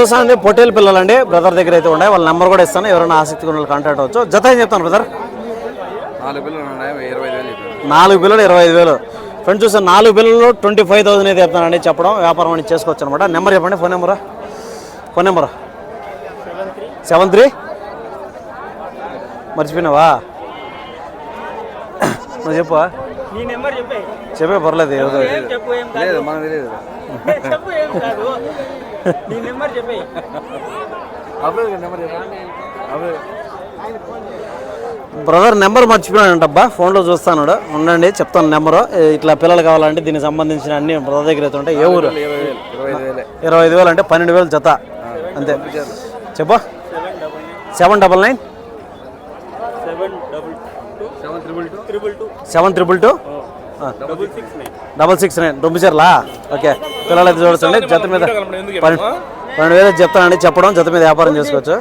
చూస్తానండి పొట్టేలు పిల్లలండి బ్రదర్ దగ్గర అయితే ఉన్నాయి. వాళ్ళ నెంబర్ కూడా ఇస్తాను, ఎవరైనా ఆసక్తి ఉన్న కాంటాక్ట్ అవ్వచ్చు. జత ఏం చెప్తాను బ్రదర్? 4 పిల్లలు ఉన్నాయి, 25,000. 4 పిల్లలు 25,000. ఫ్రెండ్స్ చూస్తే 4 పిల్లలు 25,000 అయితే చెప్తానండి. చెప్పడం వ్యాపారం అని చేసుకోవచ్చు అనమాట. నెంబర్ చెప్పండి, ఫోన్ నెంబరా? 73 మర్చిపోయినావా? నువ్వు చెప్పు, చెప్పే పర్లేదు. లేదు మనకు తెలియదు. బ్రదర్ నెంబర్ మర్చిపోయాడంటబ్బా, ఫోన్లో చూస్తాను. ఉండండి చెప్తాను నెంబరు. ఇట్లా పిల్లలు కావాలంటే దీనికి సంబంధించిన అన్ని బ్రదర్ దగ్గర అయితే ఉంటాయి. ఏ ఊరు? 25,000 అంటే 12,000 జత అంతే. చెప్పు. 799 722 669 రొమ్మిచర్లా. ఓకే, పిల్లలు అయితే చూడండి. జత మీద 12,000 చెప్తానండి. చెప్పడం జత మీద వ్యాపారం చేసుకోవచ్చు.